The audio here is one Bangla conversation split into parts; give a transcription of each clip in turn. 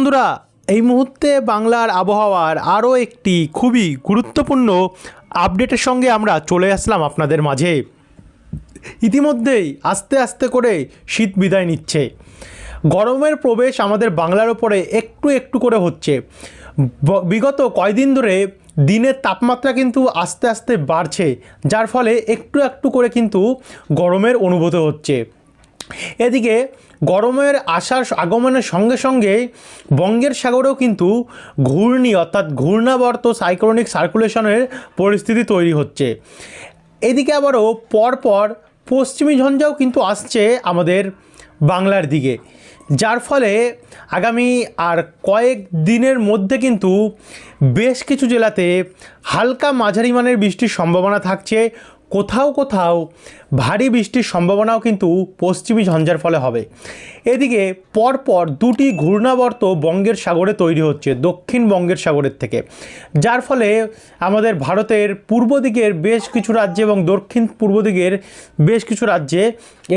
বন্ধুরা, এই মুহূর্তে বাংলার আবহাওয়ার আরও একটি খুবই গুরুত্বপূর্ণ আপডেটের সঙ্গে আমরা চলে আসলাম আপনাদের মাঝে। ইতিমধ্যেই আস্তে আস্তে করে শীত বিদায় নিচ্ছে। গরমের প্রবেশ আমাদের বাংলার ওপরে একটু একটু করে হচ্ছে। বিগত কয়দিন ধরে দিনের তাপমাত্রা কিন্তু আস্তে আস্তে বাড়ছে, যার ফলে একটু একটু করে কিন্তু গরমের অনুভূতি হচ্ছে। এদিকে গরমের আসার আগমনের সঙ্গে সঙ্গে বঙ্গের সাগরেও কিন্তু ঘূর্ণি অর্থাৎ ঘূর্ণাবর্ত সাইক্লোনিক সার্কুলেশনের পরিস্থিতি তৈরি হচ্ছে। এদিকে আবারও পরপর পশ্চিমী ঝঞ্ঝাও কিন্তু আসছে আমাদের বাংলার দিকে, যার ফলে আগামী আর কয়েক দিনের মধ্যে কিন্তু বেশ কিছু জেলাতে হালকা মাঝারি মানের বৃষ্টির সম্ভাবনা থাকছে। কোথাও কোথাও ভারী বৃষ্টির সম্ভাবনাও কিন্তু পশ্চিমী ঝঞ্ঝার ফলে হবে। এদিকে পরপর দুটি ঘূর্ণাবর্ত বঙ্গের সাগরে তৈরি হচ্ছে দক্ষিণ বঙ্গের সাগরের থেকে, যার ফলে আমাদের ভারতের পূর্ব দিকের বেশ কিছু রাজ্যে এবং দক্ষিণ পূর্ব দিকের বেশ কিছু রাজ্যে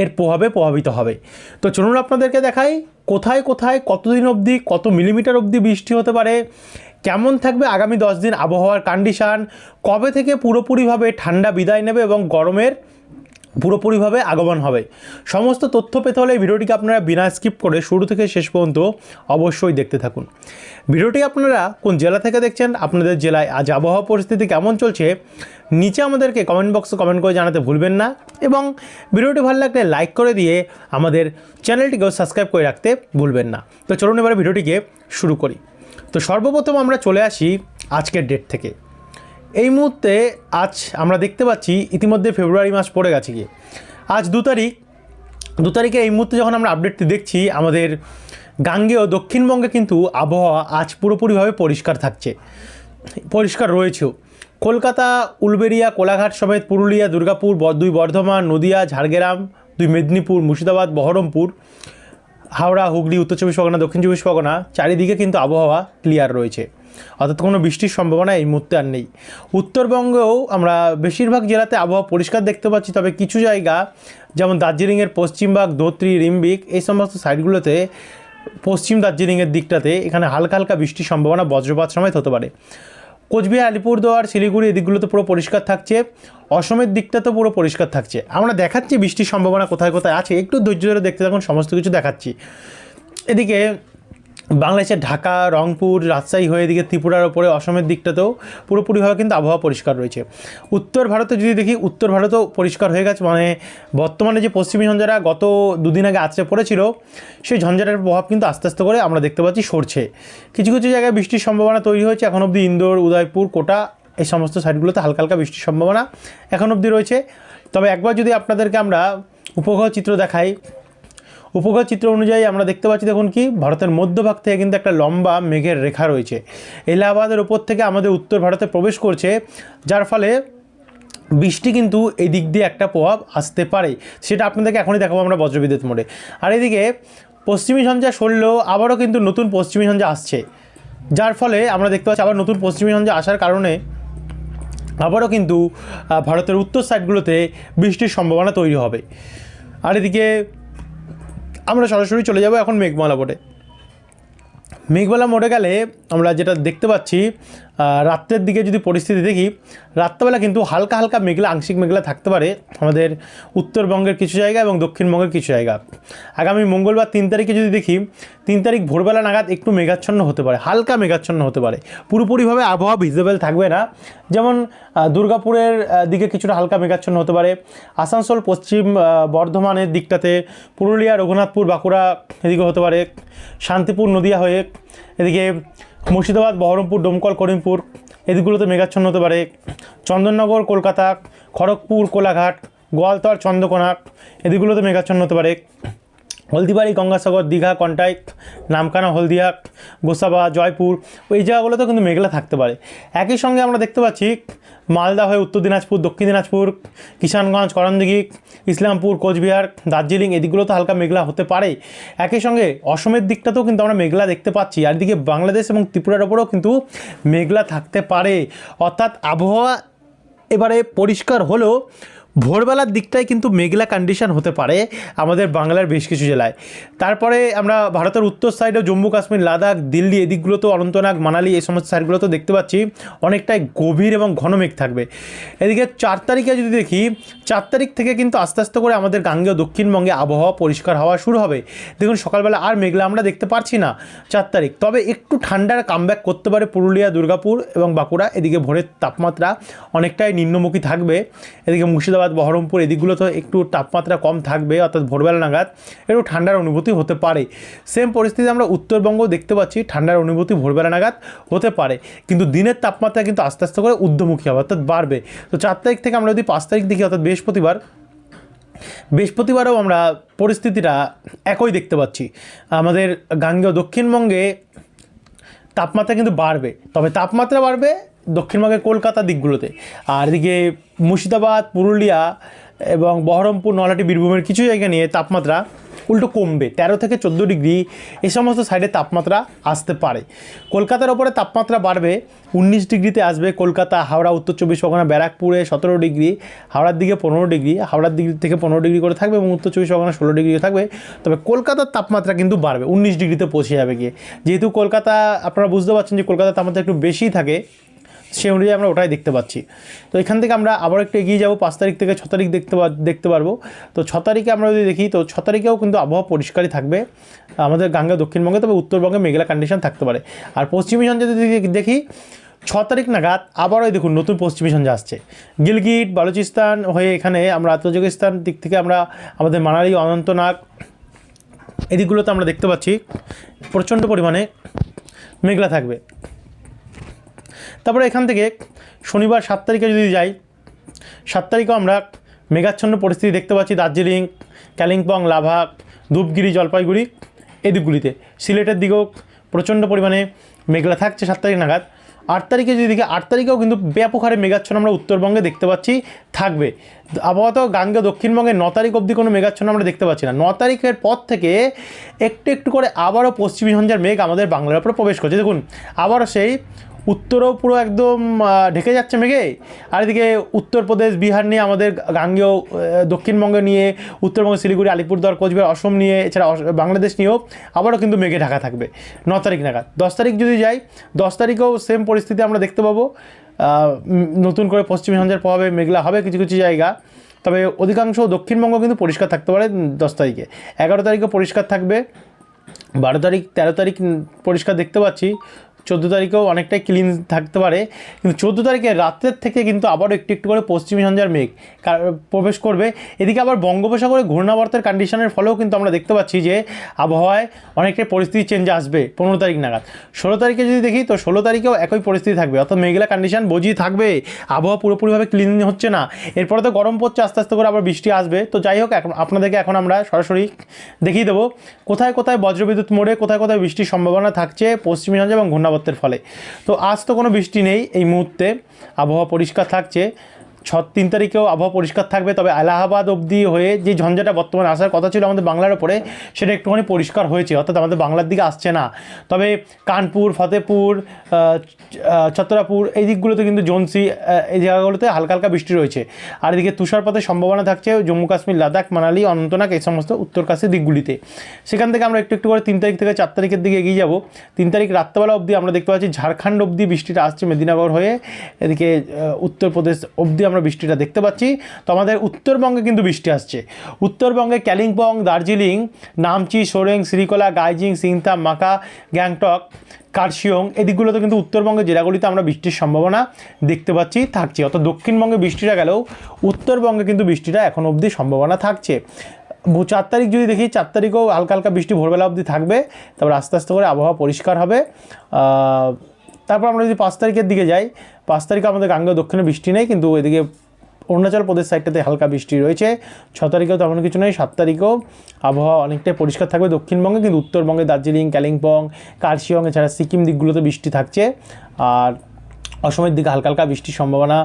এর প্রভাবে প্রভাবিত হবে। তো চলুন আপনাদেরকে দেখাই কোথায় কোথায় কতদিন অবধি কত মিলিমিটার অবধি বৃষ্টি হতে পারে, কেমন থাকবে আগামী 10 দিন আবহাওয়ার কন্ডিশান, কবে থেকে পুরোপুরিভাবে ঠান্ডা বিদায় নেবে এবং গরমের পুরোপুরিভাবে আগমন হবে। সমস্ত তথ্য পেতে হলে এই ভিডিওটিকে আপনারা বিনা স্কিপ করে শুরু থেকে শেষ পর্যন্ত অবশ্যই দেখতে থাকুন। ভিডিওটি আপনারা কোন জেলা থেকে দেখছেন, আপনাদের জেলায় আজ আবহাওয়া পরিস্থিতি কেমন চলছে, নিচে আমাদেরকে কমেন্ট বক্সে কমেন্ট করে জানাতে ভুলবেন না এবং ভিডিওটি ভালো লাগলে লাইক করে দিয়ে আমাদের চ্যানেলটিকেও সাবস্ক্রাইব করে রাখতে ভুলবেন না। তো চলুন এবার ভিডিওটিকে শুরু করি। তো সর্বপ্রথম আমরা চলে আসি আজকের ডেট থেকে। এই মুহূর্তে আজ আমরা দেখতে পাচ্ছি ইতিমধ্যে ফেব্রুয়ারি মাস পড়ে গেছে গিয়ে, আজ 2 তারিখে এই মুহূর্তে যখন আমরা আপডেটটি দেখছি, আমাদের গাঙ্গেয় দক্ষিণবঙ্গে কিন্তু আবহাওয়া আজ পুরোপুরিভাবে পরিষ্কার থাকছে, পরিষ্কার রয়েছেও। কলকাতা, উলবেড়িয়া, কোলাঘাট সমেত পুরুলিয়া, দুর্গাপুর, 2 বর্ধমান, নদিয়া, ঝাড়গ্রাম, 2 মেদিনীপুর, মুর্শিদাবাদ, বহরমপুর, হাওড়া, হুগলি, উত্তর 24 পরগনা, দক্ষিণ 24 পরগনা চারিদিকে কিন্তু আবহাওয়া ক্লিয়ার রয়েছে, অর্থাৎ কোনো বৃষ্টির সম্ভাবনা এই মুহূর্তে আর নেই। উত্তরবঙ্গেও আমরা বেশিরভাগ জেলাতে আবহাওয়া পরিষ্কার দেখতে পাচ্ছি, তবে কিছু জায়গা যেমন দার্জিলিংয়ের পশ্চিমবঙ্গ, ধোত্রি, রিম্বিক এই সমস্ত সাইডগুলোতে, পশ্চিম দার্জিলিংয়ের দিকটাতে এখানে হালকা হালকা বৃষ্টির সম্ভাবনা বজ্রপাত সমেত হতে পারে। কোচবিহার, আলিপুরদুয়ার, শিলিগুড়ি এদিকগুলোতে পুরো পরিষ্কার থাকছে, অসমের দিকটাতে পুরো পরিষ্কার থাকছে। আমরা দেখাচ্ছি বৃষ্টির সম্ভাবনা কোথায় কোথায় আছে, একটু ধৈর্য ধরে দেখতে থাকুন, সমস্ত কিছু দেখাচ্ছি। এদিকে বাংলাদেশের ঢাকা, রংপুর, রাজশাহী হয়ে এদিকে ত্রিপুরার ওপরে অসমের দিকটাতেও পুরোপুরিভাবে কিন্তু আবহাওয়া পরিষ্কার রয়েছে। উত্তর ভারতে যদি দেখি, উত্তর ভারতেও পরিষ্কার হয়ে গেছে, মানে বর্তমানে যে পশ্চিমী ঝঞ্ঝাটা গত 2 দিন আগে আছড়ে পড়েছিল, সেই ঝঞ্ঝাটার প্রভাব কিন্তু আস্তে আস্তে করে আমরা দেখতে পাচ্ছি সরছে। কিছু কিছু জায়গায় বৃষ্টির সম্ভাবনা তৈরি হয়েছে, এখন অবধি ইন্দোর, উদয়পুর, কোটা এই সমস্ত সাইডগুলোতে হালকা হালকা বৃষ্টির সম্ভাবনা এখন অবধি রয়েছে। তবে একবার যদি আপনাদেরকে আমরা উপগ্রহ চিত্র দেখাই, উপগ্রহ চিত্র অনুযায়ী আমরা দেখতে পাচ্ছি, দেখুন কি ভারতের মধ্যভাগ থেকে কিন্তু একটা লম্বা মেঘের রেখা রয়েছে, এলাহাবাদের ওপর থেকে আমাদের উত্তর ভারতে প্রবেশ করছে, যার ফলে বৃষ্টি কিন্তু এই দিক দিয়ে একটা প্রভাব আসতে পারে। সেটা আপনাদেরকে এখনই দেখাবো আমরা বজ্রবিদ্যুৎ মোডে। আর এদিকে পশ্চিমী ঝঞ্ঝা সরলেও আবারও কিন্তু নতুন পশ্চিমী ঝঞ্ঝা আসছে, যার ফলে আমরা দেখতে পাচ্ছি আবার নতুন পশ্চিমী ঝঞ্ঝা আসার কারণে আবারও কিন্তু ভারতের উত্তর সাইডগুলোতে বৃষ্টির সম্ভাবনা তৈরি হবে। আর এদিকে আমরা সরাসরি চলে যাব এখন মেঘমালা মোডে। মেঘমালা মোডে গেলে আমরা যেটা দেখতে পাচ্ছি, রাত্রের দিকে যদি পরিস্থিতি দেখি, রাত্রেবেলা কিন্তু হালকা হালকা মেঘলা, আংশিক মেঘলা থাকতে পারে আমাদের উত্তরবঙ্গের কিছু জায়গা এবং দক্ষিণবঙ্গের কিছু জায়গা। আগামী মঙ্গলবার 3 তারিখে যদি দেখি, 3 তারিখ ভোরবেলা নাগাদ একটু মেঘাচ্ছন্ন হতে পারে, হালকা মেঘাচ্ছন্ন হতে পারে, পুরোপুরিভাবে আবহাওয়া ভিজিবল থাকবে না। যেমন দুর্গাপুরের দিকে কিছুটা হালকা মেঘাচ্ছন্ন হতে পারে, আসানসোল, পশ্চিম বর্ধমানের দিকটাতে, পুরুলিয়া, রঘুনাথপুর, বাঁকুড়া এদিকে হতে পারে, শান্তিপুর, নদিয়া হয়ে এদিকে মুর্শিদাবাদ, বহরমপুর, ডোমকল, করিমপুর এদিকগুলোতে মেঘাচ্ছন্ন হতে পারে, চন্দননগর, কলকাতা, খড়গপুর, কোলাঘাট, গোয়ালতর, চন্দ্রকোনা এদিকগুলোতে মেঘাচ্ছন্ন হতে পারে, হলদিবাড়ি, গঙ্গাসাগর, দীঘা, কন্টাই, নামখানা, হলদিয়া, গোসাবা, জয়পুর এই জায়গাগুলোতেও কিন্তু মেঘলা থাকতে পারে। একই সঙ্গে আমরা দেখতে পাচ্ছি মালদা হয়ে উত্তর দিনাজপুর, দক্ষিণ দিনাজপুর, কিষানগঞ্জ, করণদিঘি, ইসলামপুর, কোচবিহার, দার্জিলিং এদিকগুলোতে হালকা মেঘলা হতে পারে। একই সঙ্গে অসমের দিকটাতেও কিন্তু আমরা মেঘলা দেখতে পাচ্ছি, আর এদিকে বাংলাদেশ এবং ত্রিপুরার ওপরেও কিন্তু মেঘলা থাকতে পারে। অর্থাৎ আবহাওয়া এবারে পরিষ্কার হলেও ভোরবেলার দিকটায় কিন্তু মেঘলা কন্ডিশন হতে পারে আমাদের বাংলার বেশ কিছু জেলায়। তারপরে আমরা ভারতের উত্তর সাইডে জম্মু কাশ্মীর, লাদাখ, দিল্লি এদিকগুলোতেও, অনন্তনাগ, মানালি এই সমস্ত সাইডগুলোতেও দেখতে পাচ্ছি অনেকটাই গভীর এবং ঘন মেঘ থাকবে। এদিকে 4 তারিখে যদি দেখি, 4 তারিখ থেকে কিন্তু আস্তে আস্তে করে আমাদের গাঙ্গেয় দক্ষিণবঙ্গে আবহাওয়া পরিষ্কার হওয়া শুরু হবে। দেখুন সকালবেলা আর মেঘলা আমরা দেখতে পারছি না 4 তারিখ, তবে একটু ঠান্ডার কামব্যাক করতে পারে পুরুলিয়া, দুর্গাপুর এবং বাঁকুড়া। এদিকে ভোরের তাপমাত্রা অনেকটাই নিম্নমুখী থাকবে। এদিকে মুর্শিদাবাদ, বহরমপুর এদিকগুলো তো একটু তাপমাত্রা কম থাকবে, অর্থাৎ ভোরবেলা নাগাদ একটু ঠান্ডার অনুভূতি হতে পারে। সেম পরিস্থিতি আমরা উত্তরবঙ্গ দেখতে পাচ্ছি, ঠান্ডার অনুভূতি ভোরবেলা নাগাদ হতে পারে, কিন্তু দিনের তাপমাত্রা কিন্তু আস্তে আস্তে করে ঊর্ধ্বমুখী হবে, অর্থাৎ বাড়বে। তো 4 তারিখ থেকে আমরা যদি 5 তারিখ দেখি, অর্থাৎ বৃহস্পতিবারও আমরা পরিস্থিতিটা একই দেখতে পাচ্ছি। আমাদের গাঙ্গেয় দক্ষিণবঙ্গে তাপমাত্রা কিন্তু বাড়বে, তবে তাপমাত্রা বাড়বে দক্ষিণবঙ্গের কলকাতার দিকগুলোতে। আর এদিকে মুর্শিদাবাদ, পুরুলিয়া এবং বহরমপুর, নলহাটি, বীরভূমের কিছু জায়গা নিয়ে তাপমাত্রা উল্টো কমবে, 13 থেকে 14 ডিগ্রি এই সমস্ত সাইডে তাপমাত্রা আসতে পারে। কলকাতার ওপরে তাপমাত্রা বাড়বে, 19 ডিগ্রিতে আসবে কলকাতা, হাওড়া, উত্তর 24 পরগনা, ব্যারাকপুরে 17 ডিগ্রি, হাওড়ার দিকে 15 ডিগ্রি, হাওড়ার দিক থেকে 15 ডিগ্রি করে থাকবে এবং উত্তর 24 পরগনা 16 ডিগ্রি থাকবে। তবে কলকাতার তাপমাত্রা কিন্তু বাড়বে, 19 ডিগ্রিতে পৌঁছে যাবে গিয়ে। যেহেতু কলকাতা, আপনারা বুঝতে পারছেন যে কলকাতার তাপমাত্রা একটু বেশি থাকে, সেই অনুযায়ী আমরা ওটাই দেখতে পাচ্ছি। তো এখান থেকে আমরা আবার একটু এগিয়ে যাব, 5 তারিখ থেকে 6 তারিখ দেখতে পারবো। তো 6 তারিখে আমরা যদি দেখি, তো 6 তারিখেও কিন্তু আবহাওয়া পরিষ্কারই থাকবে আমাদের গাঙ্গেয় দক্ষিণবঙ্গে, তবে উত্তরবঙ্গে মেঘলা কন্ডিশন থাকতে পারে। আর পশ্চিমী ঝঞ্ঝা যদি দেখি, 6 তারিখ নাগাদ আবারও দেখুন নতুন পশ্চিমী ঝঞ্ঝা আসছে, গিলগিট বালুচিস্তান হয়ে এখানে আমরা তাজিকিস্তান দিক থেকে আমরা আমাদের মানালি, অনন্তনাগ এদিকগুলোতে আমরা দেখতে পাচ্ছি প্রচণ্ড পরিমাণে মেঘলা থাকবে। তারপরে এখান থেকে শনিবার 7 তারিখে যদি যাই, 7 তারিখেও আমরা মেঘাচ্ছন্ন পরিস্থিতি দেখতে পাচ্ছি দার্জিলিং, কালিম্পং, লাভাক, ধূপগুড়ি, জলপাইগুড়ি এদিকগুলিতে। সিলেটের দিকেও প্রচণ্ড পরিমাণে মেঘলা থাকছে 7 তারিখ নাগাদ। 8 তারিখে যদি দেখি, 8 তারিখেও কিন্তু ব্যাপক হারে মেঘাচ্ছন্ন আমরা উত্তরবঙ্গে দেখতে পাচ্ছি থাকবে। আবহাওয়া তো গাঙ্গেয় দক্ষিণবঙ্গে 9 তারিখ অবধি কোনো মেঘাচ্ছন্ন আমরা দেখতে পাচ্ছি না। 9 তারিখের পর থেকে একটু একটু করে আবারও পশ্চিমী ঝঞ্ঝার মেঘ আমাদের বাংলার উপরে প্রবেশ করছে। দেখুন আবারও সেই উত্তরও পুরো একদম ঢেকে যাচ্ছে মেঘে, আর এদিকে উত্তরপ্রদেশ, বিহার নিয়ে আমাদের গাঙ্গেয় দক্ষিণবঙ্গে নিয়ে, উত্তরবঙ্গ, শিলিগুড়ি, আলিপুরদুয়ার, কোচবিহার, অসম নিয়ে, এছাড়া বাংলাদেশ নিয়েও আবারও কিন্তু মেঘে ঢাকা থাকবে 9 তারিখ নাগাদ। 10 তারিখ যদি যাই, 10 তারিখেও সেম পরিস্থিতি আমরা দেখতে পাবো, নতুন করে পশ্চিমী ঝঞ্ঝার প্রভাবে মেঘলা হবে কিছু কিছু জায়গা, তবে অধিকাংশ দক্ষিণবঙ্গ কিন্তু পরিষ্কার থাকতে পারে 10 তারিখে। 11 তারিখে পরিষ্কার থাকবে, 12 তারিখ, 13 তারিখ পরিষ্কার দেখতে পাচ্ছি, 14 তারিখেও অনেকটাই ক্লিন থাকতে পারে। কিন্তু 14 তারিখে রাতের থেকে কিন্তু আবারও একটু একটু করে পশ্চিমী ঝঞ্ঝার মেঘ প্রবেশ করবে। এদিকে আবার বঙ্গোপসাগরে ঘূর্ণাবর্তের কন্ডিশনের ফলেও কিন্তু আমরা দেখতে পাচ্ছি যে আবহাওয়ায় অনেকটাই পরিস্থিতি চেঞ্জ আসবে 15 তারিখ নাগাদ। 16 তারিখে যদি দেখি, তো 16 তারিখেও একই পরিস্থিতি থাকবে, অর্থাৎ মেঘলা কন্ডিশন বজিয়ে থাকবে, আবহাওয়া পুরোপুরিভাবে ক্লিন হচ্ছে না। এরপরে তো গরম পড়ছে, আস্তে আস্তে করে আবার বৃষ্টি আসবে। তো যাই হোক, আপনাদেরকে এখন আমরা সরাসরি দেখিয়ে দেবো কোথায় কোথায় বজ্রবিদ্যুৎ মোড়ে কোথায় কোথায় বৃষ্টির সম্ভাবনা থাকছে পশ্চিমী ঝঞ্ঝা এবং ঘূর্ণাবর্তের ফলে। তো আজ তো কোনো বৃষ্টি নেই এই মুহূর্তে, আবহাওয়া পরিষ্কার থাকছে। 3 তারিখেও আবহাওয়া পরিষ্কার থাকবে, তবে এলাহাবাদ অবধি হয়ে যে ঝঞ্ঝাটা বর্তমানে আসার কথা ছিল আমাদের বাংলার ওপরে, সেটা একটুখানি পরিষ্কার হয়েছে, অর্থাৎ আমাদের বাংলার দিকে আসছে না। তবে কানপুর, ফতেপুর, ছতরাপুর এই দিকগুলোতে কিন্তু জোনসি এই জায়গাগুলোতে হালকা হালকা বৃষ্টি রয়েছে। আর এদিকে তুষারপাতের সম্ভাবনা থাকছে জম্মু কাশ্মীর, লাদাখ, মানালি, অনন্তনাগ এই সমস্ত উত্তরকাশী দিকগুলিতে। সেখান থেকে আমরা একটু একটু করে 3 তারিখ থেকে 4 তারিখের দিকে এগিয়ে যাব। 3 তারিখ রাত্রেবেলা অবধি আমরা দেখতে পাচ্ছি ঝাড়খণ্ড অবধি বৃষ্টিটা আসছে মেদিনীনগর হয়ে, এদিকে উত্তরপ্রদেশ অবধি আমরা বৃষ্টিটা দেখতে পাচ্ছি। তো আমাদের উত্তরবঙ্গে কিন্তু বৃষ্টি আসছে। উত্তরবঙ্গে কালিম্পং, দার্জিলিং, নামচি, সোরেং, শ্রীকলা, গাইজিং, সিংতাম, মাকা, গ্যাংটক, কার্শিয়ং এদিকগুলোতে কিন্তু উত্তরবঙ্গের জেলাগুলিতে আমরা বৃষ্টির সম্ভাবনা দেখতে পাচ্ছি থাকছে। অর্থাৎ দক্ষিণবঙ্গে বৃষ্টিটা গেলেও উত্তরবঙ্গে কিন্তু বৃষ্টিটা এখন অবধি সম্ভাবনা থাকছে। 4 তারিখ যদি দেখি, 4 তারিখেও হালকা হালকা বৃষ্টি ভোরবেলা অবধি থাকবে, তারপর আস্তে আস্তে করে আবহাওয়া পরিষ্কার হবে। তারপর আমরা যদি 5 তারিখের দিকে যাই, 5 তারিখে আমাদের গাঙ্গেয় দক্ষিণে বৃষ্টি নেই, কিন্তু এদিকে অরুণাচল প্রদেশ সাইডটাতে হালকা বৃষ্টি রয়েছে। 6 তারিখেও তেমন কিছু নেই। 7 তারিখেও আবহাওয়া অনেকটাই পরিষ্কার থাকবে দক্ষিণবঙ্গে, কিন্তু উত্তরবঙ্গে দার্জিলিং, কালিম্পং, কার্শিয়ং এছাড়া সিকিম দিকগুলোতে বৃষ্টি থাকছে। আর অসময়ের দিকে হালকা হালকা বৃষ্টির সম্ভাবনা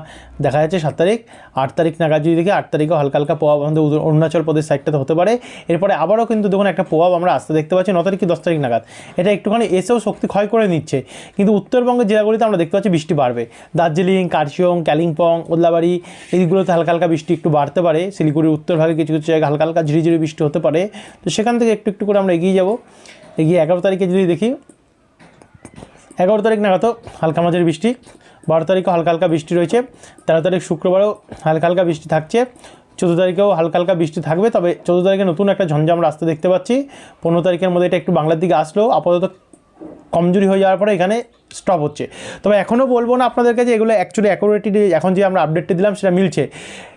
দেখা যাচ্ছে 7 তারিখ। 8 তারিখ নাগাদ যদি দেখি 8 তারিখেও হালকা হালকা প্রভাব আমাদের অরুণাচল প্রদেশ সাইডটাতে হতে পারে। এরপরে আবারও কিন্তু দেখুন একটা প্রভাব আমরা আসতে দেখতে পাচ্ছি 9 তারিখ কি 10 তারিখ নাগাদ। এটা একটুখানি এসেও শক্তি ক্ষয় করে নিচ্ছে, কিন্তু উত্তরবঙ্গের জেলাগুলিতে আমরা দেখতে পাচ্ছি বৃষ্টি বাড়বে। দার্জিলিং, কার্শিয়ং, কালিম্পং, ওদলাবাড়ি এইগুলোতে হালকা হালকা বৃষ্টি একটু বাড়তে পারে। শিলিগুড়ির উত্তরভাগে কিছু কিছু জায়গায় হালকা হালকা ঝিরিঝিরি বৃষ্টি হতে পারে। তো সেখান থেকে একটু একটু করে আমরা এগিয়ে যাব। এগিয়ে 11 তারিখে যদি দেখি 11 তারিখ নাগাদও হালকা মাঝারি বৃষ্টি। 12 তারিখেও হালকা হালকা বৃষ্টি রয়েছে। 13 তারিখ শুক্রবারও হালকা হালকা বৃষ্টি থাকছে। 14 তারিখেও হালকা হালকা বৃষ্টি থাকবে, তবে 14 তারিখে নতুন একটা ঝঞ্ঝা আমরা আসতে দেখতে পাচ্ছি। 15 তারিখের মধ্যে এটা একটু বাংলার দিকে আসলেও আপাতত কমজোরি হয়ে যাওয়ার পরে এখানে স্টপ হচ্ছে। তবে এখনও বলবো না আপনাদেরকে যে এগুলো অ্যাকচুয়ালি অ্যাকুরেটলি এখন যে আমরা আপডেটটি দিলাম সেটা মিলছে,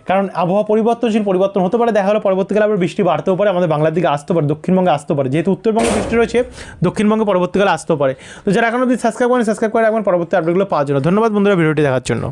কারণ আবহাওয়া পরিবর্তনশীল, পরিবর্তন হতে পারে। দেখা হলো পরবর্তীকালে আবার বৃষ্টি বাড়তেও পারে, আমাদের বাংলার দিকে আসতে পারে, দক্ষিণবঙ্গে আসতে পারে। যেহেতু উত্তরবঙ্গে বৃষ্টি রয়েছে, দক্ষিণবঙ্গে পরবর্তীকালে আসতেও পারে। তো যারা এখনও যদি সাবস্ক্রাইব করেন, সাবস্ক্রাইব করে রাখবেন পরবর্তী আপডেটগুলো পাওয়ার জন্য। ধন্যবাদ বন্ধুরা ভিডিওটি দেখার জন্য।